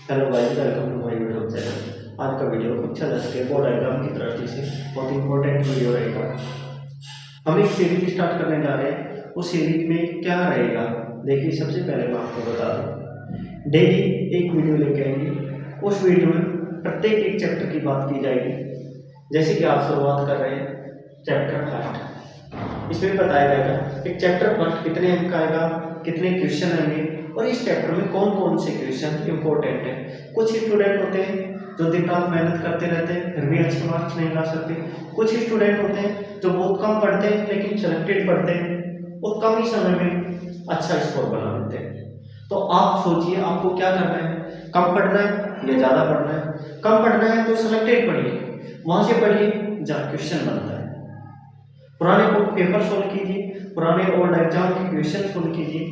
Hello guys, welcome to my YouTube channel. आज का video कक्षा 10 के बोर्ड डायग्राम की दृष्टि से बहुत इंपॉर्टेंट वीडियो रहेगा। हम एक सीरीज स्टार्ट करने जा रहे हैं। उस सीरीज में क्या रहेगा, देखिए सबसे पहले मैं आपको बता दूं, डेली एक वीडियो लेके आएंगे। उस वीडियो में प्रत्येक एक चैप्टर की बात की जाएगी। जैसे कि आप शुरुआत कर रहे हैं चैप्टर फर्स्ट, इसमें बताया जाएगा कि चैप्टर फर्स्ट कितने अंक आएगा, कितने क्वेश्चन आएंगे और इस चैप्टर में कौन कौन से क्वेश्चन इंपॉर्टेंट है। कुछ स्टूडेंट होते हैं जो दिन रात मेहनत करते रहते हैं फिर भी अच्छे मार्क्स नहीं ला सकते। कुछ स्टूडेंट होते हैं जो बहुत कम पढ़ते हैं लेकिन सिलेक्टेड पढ़ते हैं और कम ही समय में अच्छा स्कोर बना लेते हैं। तो आप सोचिए आपको क्या करना है, कम पढ़ना है या ज़्यादा पढ़ना है। कम पढ़ना है तो सिलेक्टेड पढ़िए, वहाँ से पढ़िए जहाँ क्वेश्चन बनता है। पुराने पेपर सोल्व कीजिए, पुराने ओल्ड एग्जाम के क्वेश्चन सोल्व कीजिए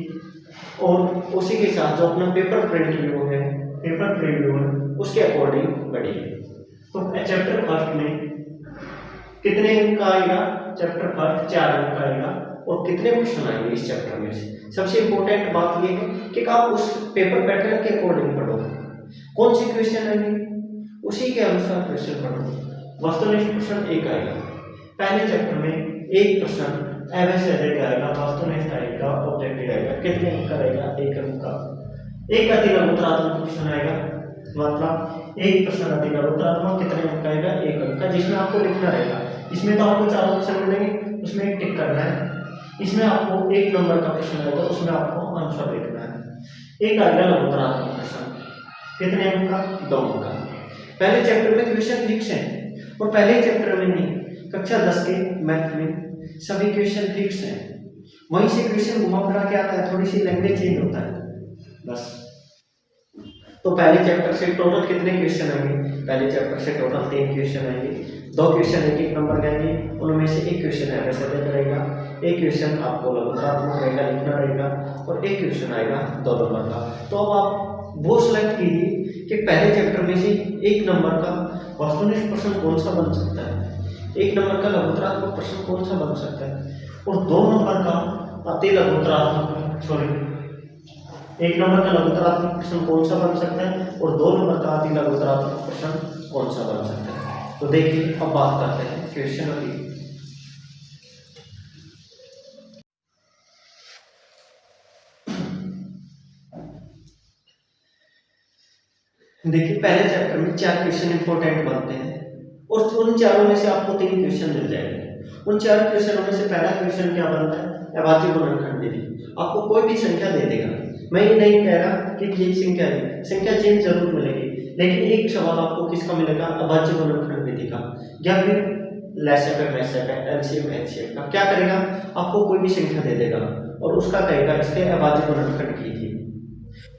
और उसी के साथ जो अपना पेपर प्रिव्यू है उसके अकॉर्डिंग पढ़िए। तो चैप्टर फर्स्ट में कितने अंक आएगा, चैप्टर फर्स्ट 4 अंक आएगा और कितने क्वेश्चन आएंगे इस चैप्टर में से। सबसे इंपॉर्टेंट बात यह है कि आप उस पेपर पैटर्न के अकॉर्डिंग पढ़ो, कौन से क्वेश्चन आएंगे उसी के अनुसार क्वेश्चन पढ़ो। वस्तुनिष्ठ प्रश्न 1 आएगा, पहले चैप्टर में 1 प्रश्न एवरेज आएगा, वस्तुनिष्ठ आएगा, ऑब्जेक्टिव आएगा। कितने अंक का रहेगा, 1 अंक का। एक अति लघुत्तरात्मक प्रश्न आएगा, मतलब एक प्रश्न अति लघुत्तरात्मक कितने अंक का आएगा, 1 अंक का, जिसमें आपको लिखना रहेगा। इसमें तो आपको 4 ऑप्शन मिलेंगे, उसमें एक टिक करना है। इसमें आपको 1 नंबर का प्रश्न आएगा, उसमें आपको आंसर लिखना है। एक आएगा लघुत्तरात्मक प्रश्न, कितने अंक का, 2 अंक का। पहले चैप्टर में क्वेश्चन फिक्स है और पहले चैप्टर में नहीं, कक्षा 10 के मैथ में सभी क्वेश्चन फिक्स हैं। वहीं से क्वेश्चन घुमा फिरा के आता है, थोड़ी सी लैंग्वेज चेंज होता है बस। तो पहले चैप्टर से टोटल कितने क्वेश्चन आएंगे, पहले चैप्टर से टोटल 3 क्वेश्चन आएंगे। 2 क्वेश्चन 1 नंबर के आएंगे, उनमें से एक क्वेश्चन एवरेज रहेगा, एक क्वेश्चन आपको लघुत्तरात्मक रहेगा, लिखना रहेगा और एक क्वेश्चन आएगा 2 नंबर का। तो अब आप वो सिलेक्ट कीजिए कि पहले चैप्टर में से 1 नंबर का वस्तुनिष्ठ प्रश्न कौन सा बन सकता है, 1 नंबर का लघुत्तरात्मक प्रश्न कौन सा बन सकता है और 2 नंबर का अति लघुत्तरात्मक, सॉरी 1 नंबर का लघुत्तरात्मक प्रश्न कौन सा बन सकता है और 2 नंबर का अति लघुत्तरात्मक प्रश्न कौन सा बन सकता है। तो देखिए अब बात करते हैं क्वेश्चन की। देखिए पहले चैप्टर में 4 क्वेश्चन इंपॉर्टेंट बनते हैं और उन चारों में से आपको 3 क्वेश्चन मिल जाएंगे। उन 4 क्वेश्चनों में से पहला क्वेश्चन क्या बनता है, अभाज्य गुणनखंड विधि। आपको कोई भी संख्या दे देगा, मैं ये नहीं कह रहा कि ये संख्या है, संख्या चेंज जरूर मिलेगी, लेकिन एक सवाल आपको किसका मिलेगा, अभाज्य गुणनखंड विधि का या फिर लैसेकर एलसीएम एचसीएफ का। क्या करेगा, आपको कोई भी संख्या दे देगा और उसका कहेगा इसके अभाज्य गुणनखंड कीजिए।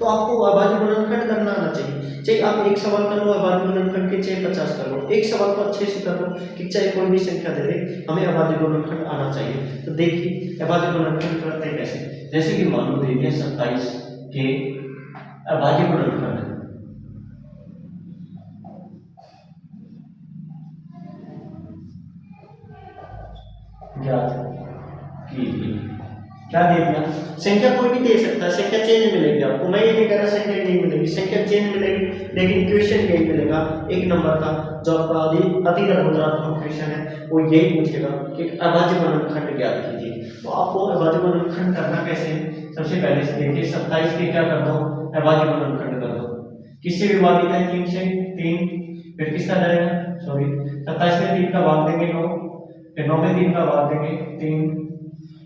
तो आपको अभाज्य गुणनखंड करना आना चाहिए, चाहे आप एक सवाल कर लो अभाज्य गुणनखंड के, चाहे 50 कर लो, एक सवाल को अच्छे से कर लो कि चाहे कोई भी संख्या दे दे, हमें अभाज्य गुणनखंड आना चाहिए। तो देखिए अभाज्य गुणनखंड करते कैसे, जैसे कि मान लो देखिए 27 के अभाज्य गुणनखंड ज्ञात कीजिए। क्या दे दिया, संख्या कोई भी दे सकता है, संख्या चेंज मिलेगी आपको, मैं ये नहीं कह रहा संख्या नहीं मिलेगी, संख्या चेंज मिलेगी, लेकिन क्वेश्चन यही मिलेगा 1 नंबर का। जो आपका अति लघुत्तरात्मक क्वेश्चन है वो यही पूछेगा कि अभाज्य गुणनखंड ज्ञात कीजिए। तो आपको अभाज्य गुणनखंड करना कैसे है, सबसे पहले से देखिए 27 के क्या कर दो, अभाज्य गुणनखंड कर दो। किससे विभाजित है, 3 से, 3 फिर किसका जाएगा, सॉरी 27 में 3 का भाग देंगे 9, फिर 9 में 3 का भाग देंगे 3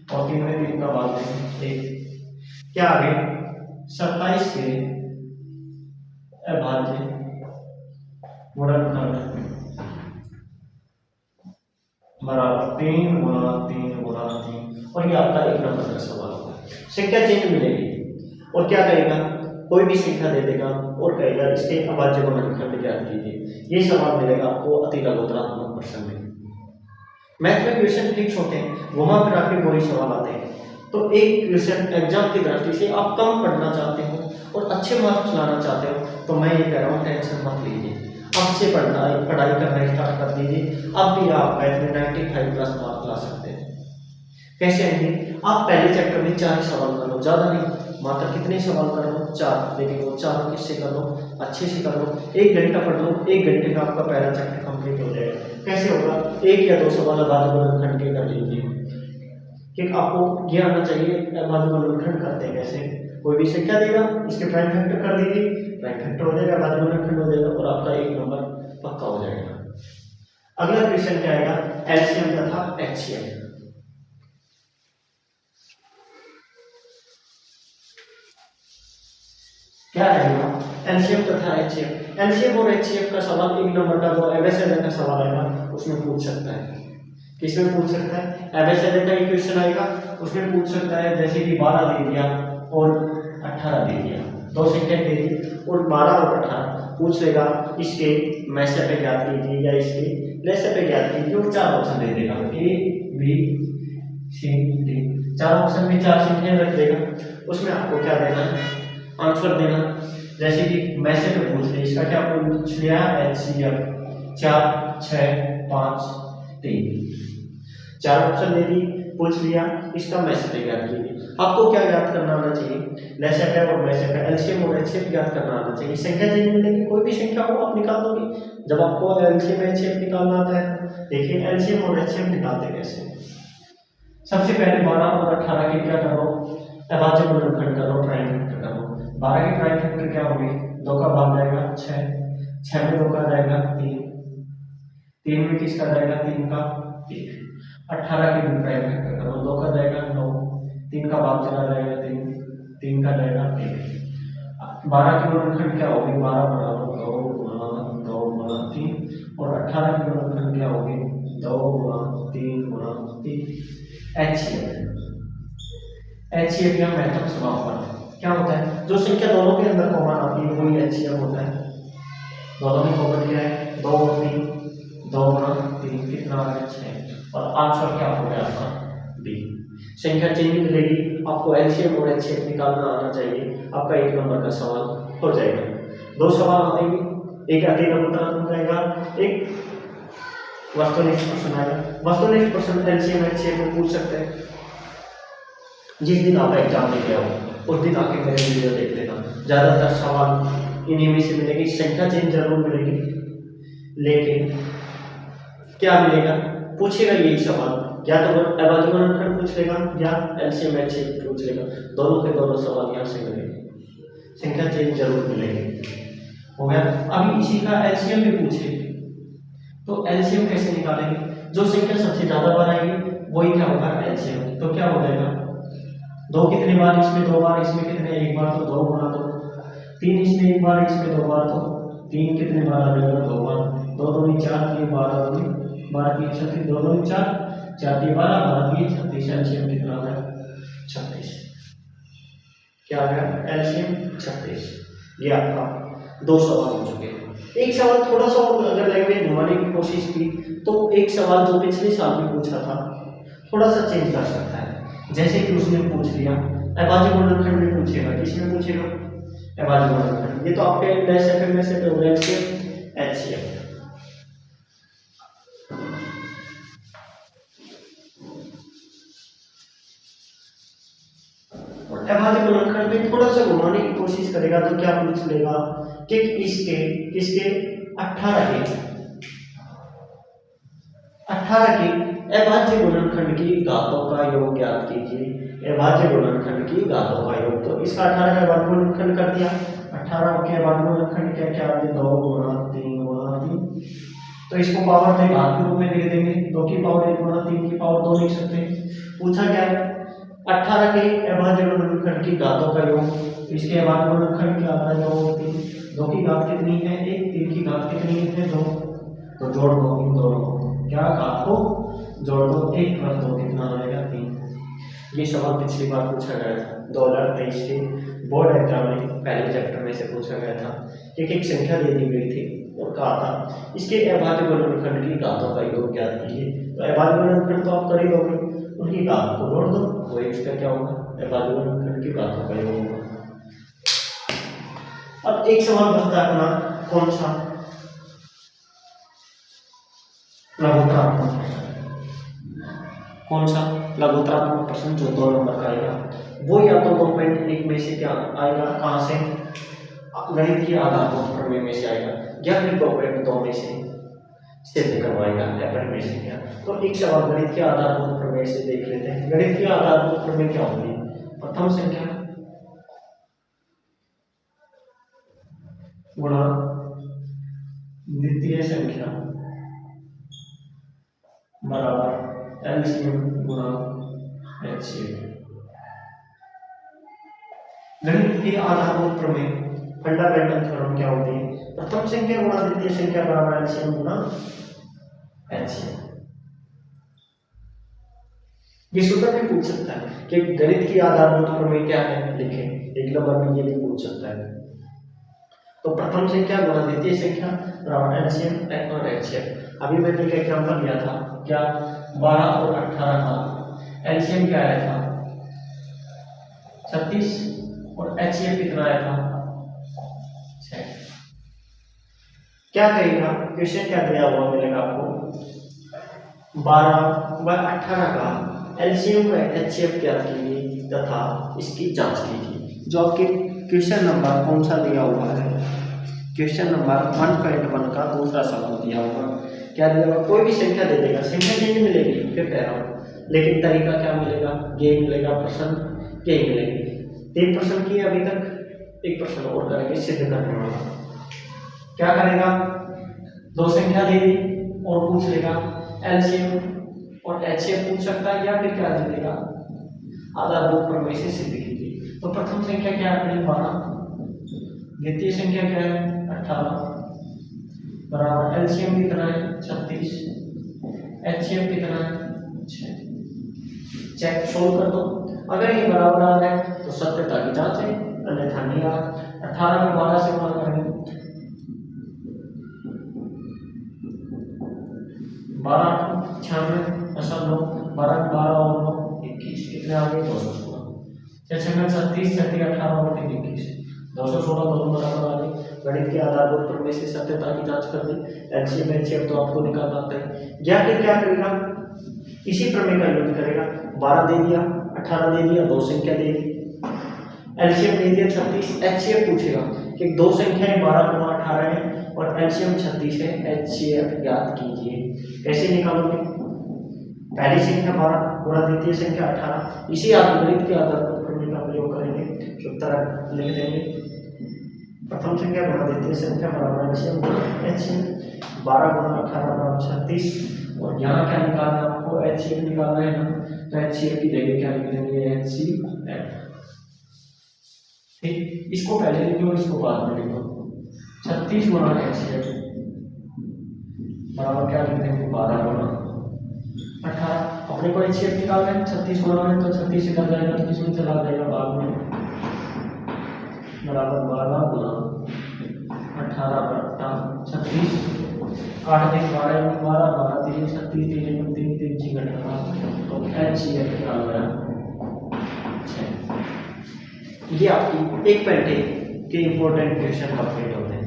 और 3 में 3 का भाग देंगे 1। क्या आगे 27 के अभाज्य गुणनखंड बराबर 3 गुणा 3 गुणा 3 और ये आपका 1 नंबर का सवाल होगा। संख्या चेंज मिलेगी और क्या करेगा, कोई भी संख्या दे देगा और कहेगा इसके अभाज्य गुणनखंड ज्ञात कीजिए। ये सवाल मिलेगा आपको अति लघुत्तरात्मक प्रश्न में। मैथ में क्वेश्चन फिक्स होते हैं, घुमा फिरा के वही सवाल आते हैं। तो एक क्वेश्चन एग्जाम की दृष्टि से आप कम पढ़ना चाहते हो और अच्छे मार्क्स लाना चाहते हो तो मैं ये कह रहा हूँ टेंशन मत लीजिए, अब से पढ़ाई करना स्टार्ट कर दीजिए। अब भी आप मैथ में 95+ मार्क्स ला सकते हैं। कैसे आएंगे, आप पहले चैप्टर में 4 सवाल कर लो, ज़्यादा नहीं, मात्र कितने सवाल कर लो, 4, लेकिन वो 4 किससे कर लो, अच्छे से कर लो। 1 घंटा पढ़ लो, 1 घंटे में आपका पहला चैप्टर कंप्लीट हो जाएगा। कैसे होगा, 1 या 2 सवाल अभाज्य गुणनखंड के कर लीजिए, कि आपको ये आना चाहिए अभाज्य गुणनखंड करते हैं कैसे। कोई भी संख्या देगा, इसके प्राइम फैक्टर कर दीजिए, प्राइम फैक्टर हो जाएगा, अभाज्य गुणनखंड हो जाएगा और आपका 1 नंबर पक्का हो जाएगा। अगला क्वेश्चन क्या आएगा, एलसीएम तथा एचसीएफ। क्या रहेगा, एलसीएम तथा एचसीएफ। एलसीएम और एचसीएफ का सवाल 1 नंबर का जो एबेसेडर का सवाल आएगा उसमें पूछ सकता है। किसमें पूछ सकता है, एबेसेडर का क्वेश्चन आएगा उसमें पूछ सकता है। जैसे कि 12 दे दिया और 18 दे दिया, 2 संख्या दे दी और 12 और 18 पूछ लेगा, इसके मैसे पे ज्ञात कीजिए या इसके लेसे पे ज्ञात कीजिए और 4 ऑप्शन दे देगा, A B C D. 4 option में 4 संख्या रख देगा, उसमें आपको क्या देना है, आंसर देना। जैसे कि मैसे पे पूछ लिया, इसका क्या पूछ लिया, एचसीएफ 4 6 5 3, 4 ऑप्शन दे दी, पूछ लिया, इसका मैसे पे ज्ञात कीजिए। आपको क्या ज्ञात करना आना चाहिए, लेसे पे और मैसे पे, एलसीएम और एचसीएफ ज्ञात करना आना चाहिए। संख्या चेंज मिलेगी, कोई भी संख्या हो आप निकाल दोगे जब आपको एलसीएम एचसीएफ निकालना आता है। देखिए एलसीएम और एचसीएफ निकालते कैसे। सबसे पहले 12 और 18 के क्या करो, अभाज्य गुणनखंड करो, प्राइम फैक्टर करो। 12 की प्राइम फैक्टर क्या होगी, 2 का भाग जाएगा 6, 6 में 2 का जाएगा 3, 3 में किसका जाएगा, 3 का 1। 18 की भी प्राइम फैक्टर करो, 2 का जाएगा 9, 3 का भाग चला जाएगा 3, 3 का जाएगा 1। 12 की गुणनखंड क्या होगी, 12 बराबर 2 गुणा 2 गुणा 3 और 18 की गुणनखंड क्या होगी, 2 गुणा 3 गुणा 3। एचसीएफ या महत्तम समापन क्या होता है, जो संख्या दोनों के अंदर कॉमन आती है वही एचसीएफ होता है। दोनों में कॉमन क्या है, 2 और 3, 2 गुणा 3 कितना आ गया 6 और आंसर क्या हो गया आपका बी। संख्या चेंज मिलेगी, आपको एलसीएम और एचसीएफ निकालना आना चाहिए, आपका 1 नंबर का सवाल हो जाएगा। 2 सवाल आएंगे, एक अति लघुत्तरात्मक रहेगा, एक वस्तुनिष्ठ प्रश्न आएगा। वस्तुनिष्ठ प्रश्न एलसीएम एचसीएफ में पूछ सकते हैं। जिस दिन आप एग्जाम देके आओ उस दिन आके मेरे वीडियो देख लेना, ज्यादातर सवाल इन्हीं में से मिलेगी। संख्या चेंज जरूर मिलेगी, लेकिन क्या मिलेगा, पूछेगा यही सवाल, या तो अभाज्य गुणनखंड पूछ लेगा या एलसीएम एचसीएफ पूछ लेगा, दोनों के दोनों सवाल यहाँ से मिलेंगे। संख्या चेंज जरूर मिलेगी, हो गया। अभी इसी का एलसीएम भी पूछे तो एलसीएम कैसे निकालेंगे, जो संख्या सबसे ज्यादा बार आएगी वही क्या होगा एलसीएम। तो क्या हो जाएगा, 2 कितने बार, इसमें 2 बार, इसमें कितने 1 बार, तो 2 गुणा 2। 3 इसमें 1 बार, इसमें 2 बार, तो 3 कितने बार आ जाएगा, 2 बार। 2 दूनी 4, 3 12 दूनी 12 3 36, 2 दूनी 4, 4 3 12, 12 3 36, एलसीएम कितना आ गया 36। क्या आ गया एलसीएम 36। ये आपका 2 सवाल हो चुके हैं। एक सवाल थोड़ा सा अगर लैंग्वेज घुमाने की कोशिश की तो एक सवाल जो पिछले साल में पूछा था थोड़ा सा चेंज कर सकता है। जैसे कि उसने पूछ लिया अभाज्य गुणनखंड में पूछेगा, किसमें पूछेगा, अभाज्य गुणनखंड। ये तो आपके एलसीएम में से हो गया एचसीएफ। अभाज्य गुणनखंड में थोड़ा सा घुमाने की कोशिश करेगा तो क्या पूछ लेगा कि इसके 18 के अभाज्य गुणनखंड की घातों का योग ज्ञात कीजिए। अभाज्य गुणनखंड की घातों का योग, तो इसका 18 का अभाज्य गुणनखंड कर दिया। 18 के अभाज्य गुणनखंड क्या क्या आ गया, 2 गुणा 3 गुणा 3। तो इसको पावर से घात के रूप में लिख देंगे, 2 की पावर 1 गुणा 3 की पावर 2 लिख सकते हैं। पूछा क्या है 18 के अभाज्य गुणनखंड की घातों का योग, इसके अभाज्य गुणनखंड क्या आता है 2 3, 2 की घात कितनी है 1, 3 की घात कितनी है 2, तो जोड़ दो इन दोनों को, क्या घात को जोड़ दो, 1 + 2 कितना आ जाएगा 3। ये सवाल पिछली बार पूछा गया था 2023 के बोर्ड एग्जाम में, पहले चैप्टर में से पूछा गया था। एक संख्या दे दी गई थी और कहा था इसके अभाज्य गुणनखंड की घातों का योग ज्ञात कीजिए। तो अभाज्य गुणनखंड तो आप कर ही दोगे, उनकी घात को जोड़ दो, वो इसका क्या होगा अभाज्य गुणनखंड की घातों का योग होगा। अब एक सवाल बचता है अपना, कौन सा, लघुत्तरात्मक प्रश्न। कौन सा लघुत्तरात्मक प्रश्न जो 2 नंबर का आएगा वो या तो 2.1 में से क्या आएगा, कहाँ से, गणित की आधारभूत प्रमेय में से आएगा, या फिर 2.2 में से सिद्ध करवाएगा अपरिमेय संख्या। तो एक सवाल गणित के आधारभूत प्रमेय से देख लेते हैं। गणित की आधारभूत प्रमेय क्या होगी, प्रथम संख्या गुणा द्वितीय संख्या बराबर एलसीएम गुणा एचसीएफ। गणित की आधारभूत प्रमेय फंडामेंटल थ्योरम क्या होती है, प्रथम संख्या गुणा द्वितीय संख्या बराबर एलसीएम गुणा एचसीएफ। ये सूत्र भी पूछ सकता है कि गणित की आधारभूत प्रमेय क्या है, लिखें। एक नंबर में ये भी पूछ सकता है। तो प्रथम संख्या गुणा द्वितीय संख्या बराबर एलसीएम और एचसीएफ। अभी मैंने एक एग्जांपल दिया था, क्या 12 और 18 का एलसीएम क्या आया था 36 और एचसीएफ कितना आया था 6। क्या कहेगा, क्वेश्चन क्या दिया हुआ मिलेगा आपको, 12 व 18 का एलसीएम व एचसीएफ ज्ञात कीजिए तथा इसकी जांच कीजिए। जो आपके क्वेश्चन नंबर कौन सा दिया हुआ है, क्वेश्चन नंबर 1.1 का दूसरा सवाल दिया हुआ। क्या दिया हुआ, कोई भी संख्या दे देगा, संख्या नहीं मिलेगी, फिर कह रहा हूँ, लेकिन तरीका क्या मिलेगा, ये मिलेगा, प्रश्न यही मिलेगी। 3 प्रश्न किए अभी तक, एक प्रश्न और करेंगे सिद्ध करने वाला। क्या करेगा, 2 संख्या दे दी और पूछ लेगा एलसीएम और एचसीएफ पूछ सकता है, या फिर क्या दे देगा, आधारभूत प्रमेय से सिद्ध कीजिए। तो प्रथम संख्या क्या है अपनी 12, द्वितीय संख्या क्या है 18 बराबर एलसीएम कितना है 36, एचसीएफ कितना है 6। चेक सोल्व कर दो, अगर ये बराबर आ रहा है तो सत्यता की जांच है, अन्यथा नहीं आ रहा। 18 में 12 से गुणा करेंगे, 12 96 दशमलव 12 12 और 21 कितने आ गए 216। 36 18 और 21 216 दोनों बराबर आ गए। गणित के आधारभूत प्रमेय से सत्यता की जांच कर दी। एलसीएम एचसीएफ तो आपको निकालना आता है। या फिर क्या करेगा, इसी प्रमेय का यूज करेगा, 12 दे दिया, 18 दे दिया, 2 संख्या दे दी, एलसीएम दे दिया 36, एचसीएफ पूछेगा कि 2 संख्याएं 12 गुणा 18 है और एलसीएम 36 है, एचसीएफ ज्ञात कीजिए। कैसे निकालोगे, पहली संख्या 12 गुणा द्वितीय संख्या 18, इसी आप गणित के आधारभूत प्रमेय का प्रयोग करेंगे, उत्तर लिख देंगे। प्रथम संख्या गुणा द्वितीय संख्या बराबर एलसीएम गुणा एचसीएफ, 12 गुणा 18 बराबर 36, और यहाँ क्या निकालना है आपको, एचसीएफ निकालना है ना, तो एचसीएफ की जगह क्या लिख देंगे, एचसीएफ। ठीक, इसको पहले लिखो, इसको बाद में लिखो। 36 गुणा एचसीएफ बराबर क्या लिख देंगे, 12 गुणा 18। अपने को एचसीएफ निकालना है, 36 गुणा है तो 36 से कट जाएगा तो किसमें चला जाएगा बाद में, बराबर 12 गुणा 18 बटा 36, काट देंगे 12 में 12 12 3 36 3 3 3 6 18, तो एचसीएफ निकालना है 6। ये आपकी एक घंटे के इंपॉर्टेंट क्वेश्चन कंप्लीट होते हैं।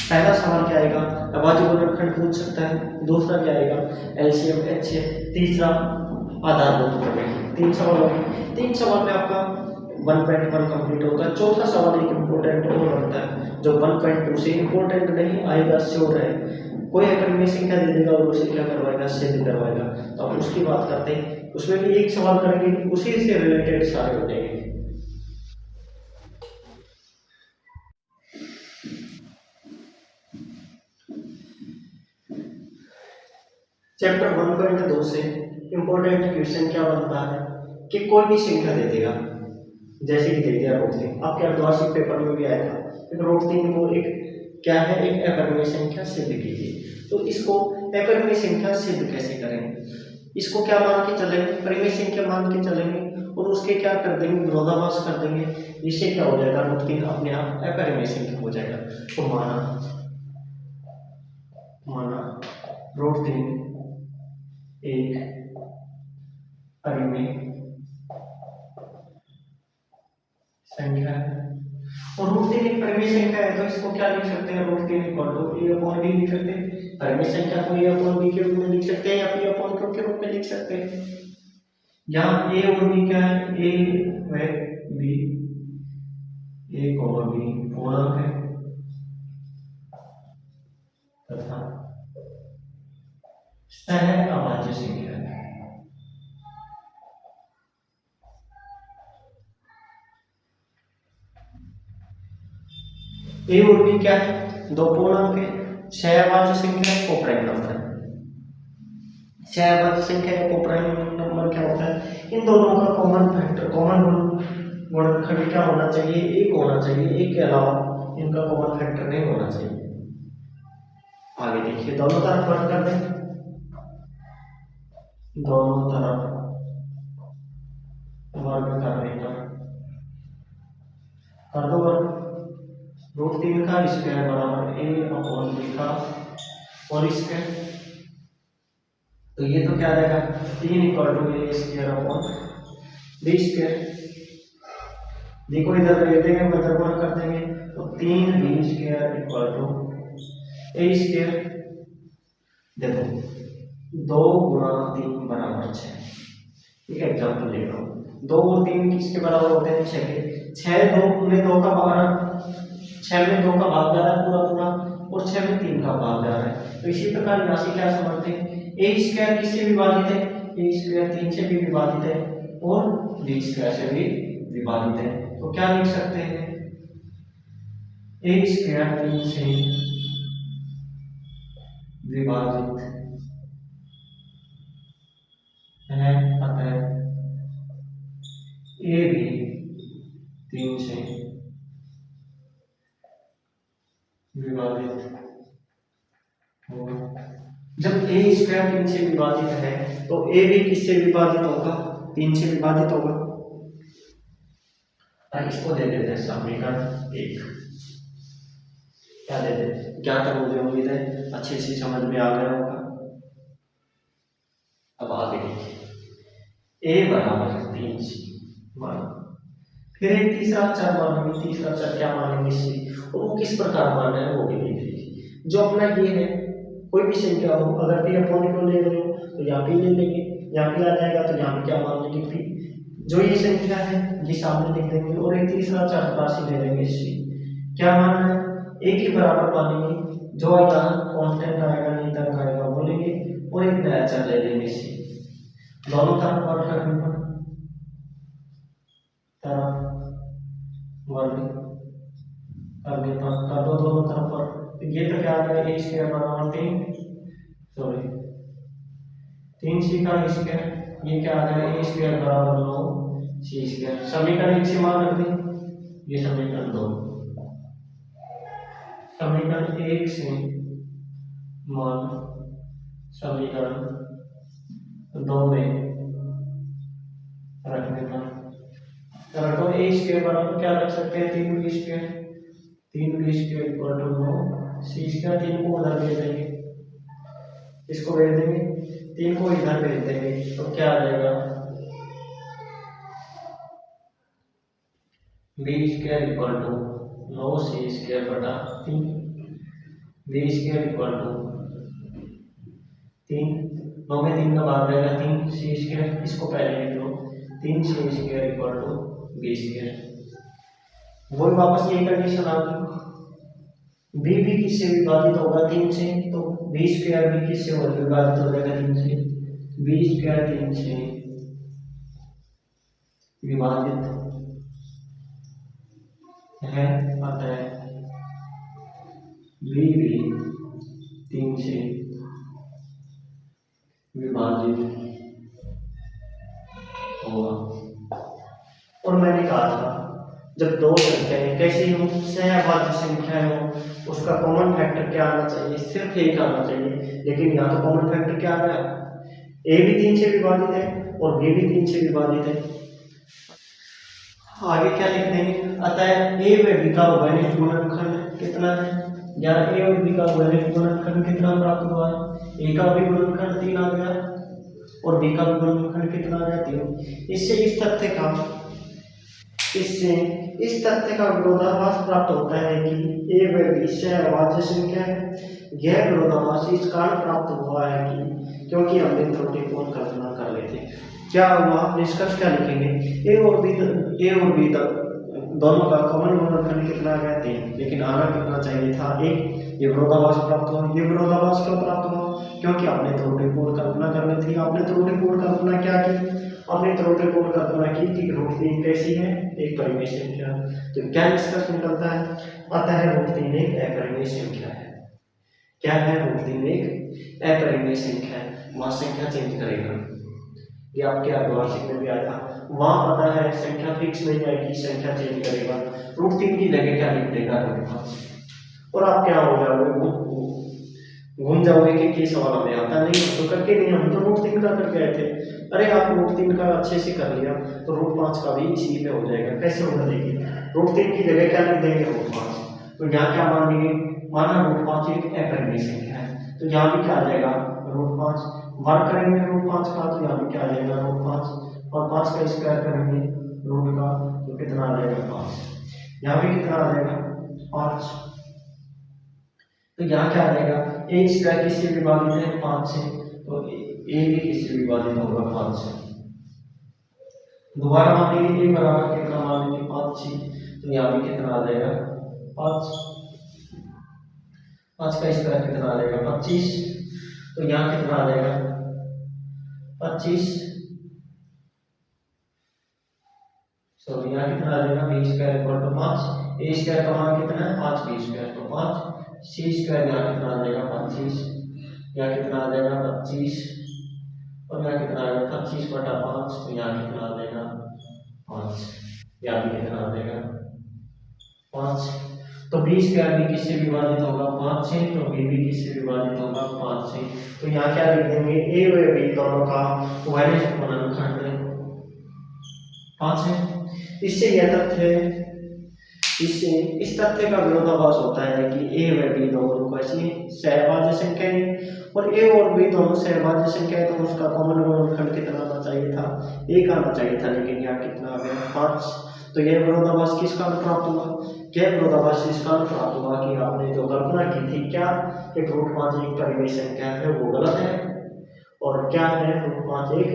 पहला सवाल क्या आएगा, अभाज्य गुणनखंड पूछ सकता है, दूसरा क्या आएगा एलसीएम एचसीएफ, तीसरा आधारभूत प्रमेय। 3 सवाल हो गए। 3 सवाल में आपका 1.1 कंप्लीट होता है। चौथा सवाल एक इम्पोर्टेंट और बनता है जो 1.2 से इम्पोर्टेंट नहीं आएगा, श्योर है, कोई अपरिमेय संख्या दे देगा और उसे क्या करवाएगा, सिद्ध करवाएगा। तो अब उसकी बात करते हैं, उसमें भी एक सवाल करेंगे, उसी से रिलेटेड सारे हो जाएंगे। चैप्टर 1.2 से इंपॉर्टेंट क्वेश्चन क्या बनता है कि कोई भी संख्या दे देगा, जैसे कि दे दिया रूट 3, आपके अर्धवार्षिक पेपर में भी आया था, एक रूट 3 को एक क्या है, एक अपरिमेय संख्या सिद्ध कीजिए। तो इसको अपरिमेय संख्या सिद्ध कैसे करेंगे, इसको क्या मान के चलेंगे, परिमेय संख्या मान के चलेंगे और उसके क्या कर देंगे, विरोधाभास कर देंगे, इससे क्या हो जाएगा, रूट 3 अपने आप अपरिमेय संख्या हो जाएगा। तो माना रूट 3 एक परिमेय संख्या है और रूट 3 एक परिमेय संख्या है, तो इसको क्या लिख सकते हैं, रूट 3 इक्वल टू a/b लिख सकते हैं। परिमेय संख्या को a/b के रूप में लिख सकते हैं या p/q के रूप में लिख सकते हैं। यहाँ ए और बी क्या है, ए व बी, ए और बी पूर्णांक है तथा सह अभाज्य संख्या है। ए और बी क्या है, दो पूर्णांक है, सहअभाज्य संख्या है, कोप्राइम नंबर है। सहअभाज्य संख्या का कोप्राइम नंबर क्या होता है, इन दोनों का कॉमन फैक्टर, कॉमन गुणनखंड क्या होना चाहिए, एक होना चाहिए, एक के अलावा इनका कॉमन फैक्टर नहीं होना चाहिए। आगे देखिए, दोनों तरफ वर्ग कर दें, दोनों तरफ वर्ग करने पर कर दो वर्ग, √3 का स्क्वायर बराबर a अपॉन b का होल स्क्वायर। तो ये तो क्या रहेगा, 3 = a square upon b square. देखो इधर ले देंगे, मतलब वर्ग कर देंगे, तो 3b स्क्वायर = a स्क्वायर। देखो 2 × 3 = 6। एक एग्जांपल ले रहा हूँ, 2 और 3 किसके बराबर होते हैं, 6 के। 6 2 में 2 का भाग, 6 में 2 का भाग जा रहा है पूरा पूरा, और 6 में 3 का भाग जा रहा है। तो इसी प्रकार यहाँ से क्या समझते हैं, ए स्क्वायर किससे विभाजित है, ए स्क्वायर 3 से भी विभाजित है और बी स्क्वायर से भी विभाजित है। तो क्या लिख सकते हैं, ए स्क्वायर 3 से विभाजित है, अतः ए भी 3 से विभाजित होगा। जब ए स्क्वायर 3 से विभाजित है तो ए भी किससे विभाजित होगा, 3 से विभाजित होगा। इसको दे देते हैं समीकरण 1। क्या दे देते, क्या तो मुझे उम्मीद है अच्छे से समझ में आ गया होगा। अब आगे देखिए, ए बराबर 3 मान, फिर एक तीसरा चर मानेंगे। तीसरा चर क्या मानेंगे इससे, और वो किस प्रकार मानना है वो भी देख लीजिए। जो अपना ये है, कोई भी संख्या हो, अगर पी अपॉन क्यू ले रहे हो तो यहाँ पी ले लेंगे, यहाँ पे आ जाएगा तो यहाँ पे क्या मान लेंगे, पी। जो ये संख्या है ये सामने लिख देंगे, और एक तीसरा चर राशि ले लेंगे। इससे क्या मानना है, एक ही बराबर मानेंगे, जो यहाँ कांस्टेंट आएगा, नियतांक आएगा वो लेंगे, और एक नया चर ले लेंगे। इससे दोनों तरफ वर्ग करने पर वर्ग करने पर कर दो दोनों तरफ वर्ग। ये तो क्या आ गया, ए स्क्वायर बराबर 3, सॉरी 3c का स्क्वायर। ये क्या आ गया, ए स्क्वायर बराबर 9c स्क्वायर। समीकरण 1 से मान रख दें, ये समीकरण 2। समीकरण 1 से मान समीकरण 2 में रखने पर रखो, ए स्क्वायर बराबर क्या रख सकते हैं, 3b square. 3b square = 9c square. 3 को उधर भेज देंगे, इसको भेज देंगे, 3 को इधर भेज देंगे, तो क्या आ जाएगा, b स्क्वायर = 9c स्क्वायर बटा 3। b स्क्वायर = 3, 9 में 3 का भाग रहेगा 3, c स्क्वायर। इसको पहले लिख लो, 3c स्क्वायर = b स्क्वायर। वो वापस यही कंडीशन आ गई, b भी किससे विभाजित होगा, 3 से, तो b स्क्वायर भी किससे विभाजित हो जाएगा, 3 से। b स्क्वायर 3 से विभाजित है, अतः b भी 3 से विभाजित होगा। और मैंने कहा था, जब दो संख्याएं कैसी हो, सहअभाज्य संख्या हो, उसका कॉमन फैक्टर क्या आना चाहिए, सिर्फ एक आना चाहिए। लेकिन यहाँ तो कॉमन फैक्टर क्या आ गया, ए भी 3 से विभाजित है और बी भी 3 से विभाजित है। आगे क्या लिख देंगे, अतः ए व बी का उभयनिष्ठ गुणनखंड कितना है, यहाँ ए और बी का उभयनिष्ठ गुणनखंड कितना प्राप्त हुआ है, ए का भी गुणनखंड 3 आ गया और बी का भी गुणनखंड कितना आ गया, 3। इससे इस तथ्य का विरोधाभास प्राप्त होता है कि ए व बी सहअभाज्य संख्या है। यह विरोधाभास इस कारण प्राप्त हुआ है कि क्योंकि हमने त्रुटिपूर्ण कल्पना कर ली थी। क्या हुआ, निष्कर्ष क्या लिखेंगे, ए और बी दोनों का कॉमन गुणनखंड कितना आ गया 3, लेकिन आना कितना चाहिए था 1। ये विरोधाभास प्राप्त हुआ। ये विरोधाभास क्यों प्राप्त हुआ, क्योंकि आपने त्रुटिपूर्ण कल्पना करनी थी। आपने त्रुटिपूर्ण कल्पना क्या की, आपने त्रुटिपूर्ण कल्पना की कि रूट 3 कैसी है, एक परिमेय संख्या। तो क्या निष्कर्ष निकलता है, अतः रूट 3 एक अपरिमेय संख्या है। क्या है, रूट 3 एक अपरिमेय संख्या है। वहां संख्या चेंज करेगा, ये आपके अर्धवार्षिक में भी आया था। वहां पता है संख्या फिक्स नहीं आएगी, संख्या चेंज करेगा। रूट 3 की जगह क्या लिख देगा, रूट 5। और आप क्या हो जाओगे, घूम जाओगे कि किस सवाल हमें आता नहीं, तो करके नहीं, हम तो रूट 3 का करके आए थे। अरे आप रूट 3 का अच्छे से कर लिया तो रूट 5 का भी इसी में हो जाएगा। कैसे होगा देखिए, रूट 3 की जगह क्या लिख देंगे, रूट 5। तो यहाँ क्या मान लेंगे, माना रूट 5 एक अपरिमेय संख्या है, तो यहाँ भी क्या आ जाएगा, रूट 5। वर्ग करेंगे रूट 5 का, तो यहाँ भी क्या आ जाएगा, रूट 5। और 5 का स्क्वायर करेंगे रूट का, तो कितना आ जाएगा 5। यहाँ भी कितना आ जाएगा 5। तो यहाँ क्या आ जाएगा, ए स्क्वायर किससे विभाजित है, 5 से, तो ए भी किससे विभाजित होगा, 5 से। दोबारा मान लीजिए ए बराबर कितना, मान लीजिए 5 से, तो यहाँ भी कितना आ जाएगा 5। 5 का स्क्वायर कितना आ जाएगा 25, तो यहाँ कितना आ जाएगा 25। सॉरी यहाँ कितना आ जाएगा, B square equal to 5। A square का मान कितना है 5, बी स्क्वायर तो 5। सी स्क्वायर यहाँ कितना आ जाएगा 25, यहाँ कितना आ जाएगा 25, और यहाँ कितना आ जाएगा 25/5, तो यहाँ कितना आ जाएगा 5। यहाँ भी कितना आ जाएगा 5। तो बी स्क्वायर भी किससे विभाजित होगा, 5 से, तो बी भी किससे विभाजित होगा, 5 से। तो यहाँ क्या लिख देंगे, ए व बी दोनों का वैनिष्ठ गुणनखंड 5 है। इससे यह तथ्य, इससे इस तथ्य का विरोधाभास होता है कि ए व बी दोनों कैसी सहभाज्य संख्या है, और ए और बी दोनों सहभाज्य संख्या है, तो उसका कॉमन गुणनखंड कितना आना चाहिए था, 1 आना चाहिए था, लेकिन यहाँ कितना आ गया 5। तो यह विरोधाभास किस कारण प्राप्त हुआ, क्या विरोधाभास इस कारण प्राप्त हुआ कि आपने जो कल्पना की थी क्या, एक रूट 5 एक परिमेय संख्या है, वो गलत है, और क्या है, रूट 5 एक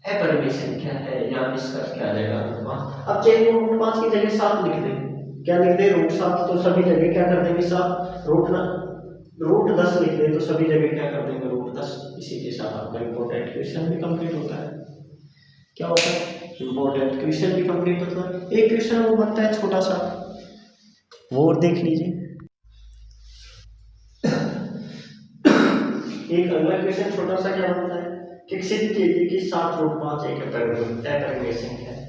अपरिमेय संख्या है। यहाँ निष्कर्ष क्या आ जाएगा, रूट 5। अब चाहे रूट 5 की जगह 7 लिख दें, क्या लिख दे, रूट 7, तो सभी जगह क्या कर देंगे 7। रूट 10 लिख दे तो सभी जगह क्या कर देंगे, रूट 10। इसी के साथ आपका इंपॉर्टेंट क्वेश्चन भी कंप्लीट होता है। क्या होता है, इंपॉर्टेंट क्वेश्चन भी कंप्लीट होता है। एक क्वेश्चन वो बनता है छोटा सा, वो और देख लीजिए। एक अगला क्वेश्चन छोटा सा क्या बनता है कि सिद्ध कीजिए कि 7 रूट 5 एक अपरिमेय संख्या है।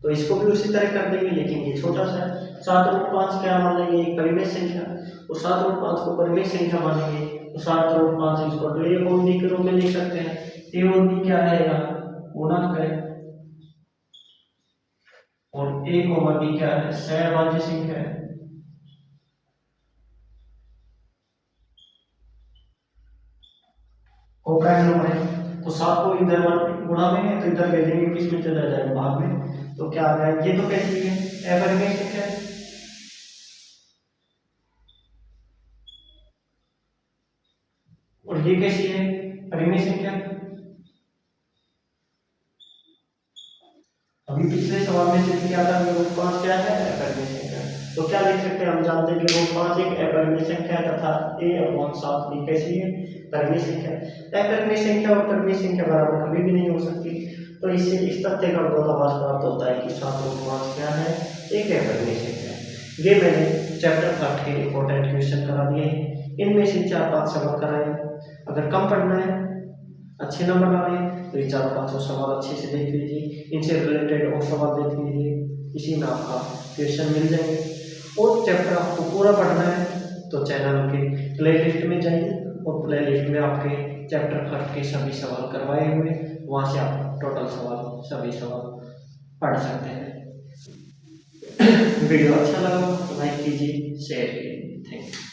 तो इसको भी उसी तरह कर देंगे, लेकिन ये छोटा सा है। 7 रूट 5 क्या मानेंगे, एक परिमेय संख्या, और 7 रूट 5 को परिमेय संख्या मानेंगे, तो 7 रूट 5 इसको ए और बी के रूप में लिख सकते हैं। ए और बी क्या रहेगा, गुणक है, और ए और बी क्या है, सहभाज्य संख्या है। कोप्राइम नंबर है, तो 7 को इधर गुणा में, तो इधर भेजेंगे किस में चला जाएगा, भाग में। तो क्या आ गया, ये तो कैसी है, अपरिमेय संख्या है, और ये कैसी है, परिमेय संख्या। अभी पिछले सवाल में सिद्ध किया था रूट 5 क्या है, अपरिमेय संख्या। तो क्या लिख सकते हैं, हम जानते हैं कि रूट 5 एक अपरिमेय संख्या है, तथा a/7 भी कैसी है, परिमेय संख्या। अपरिमेय संख्या और परिमेय संख्या बराबर कभी भी नहीं हो सकती। तो इससे इस तथ्य का विरोधाभास प्राप्त होता है कि 7 रूट 5 क्या है, एक अपरिमेय संख्या है। ये मैंने चैप्टर 3 के इंपॉर्टेंट क्वेश्चन करा दिए हैं, इनमें से 4-5 सवाल कराए। अगर कम पढ़ना है, अच्छे नंबर लाने हैं, तो ये 4-5 सवाल अच्छे से देख लीजिए, इनसे रिलेटेड और सवाल देख लीजिए, इसी में आपका क्वेश्चन मिल जाएंगे। और चैप्टर आपको पूरा पढ़ना है तो चैनल के प्लेलिस्ट में जाइए, और प्लेलिस्ट में आपके चैप्टर 1 के सभी सवाल करवाए हुए, वहाँ से आप टोटल सवाल सभी सवाल पढ़ सकते हैं। वीडियो अच्छा लगा तो लाइक कीजिए, शेयर कीजिए। Thank you.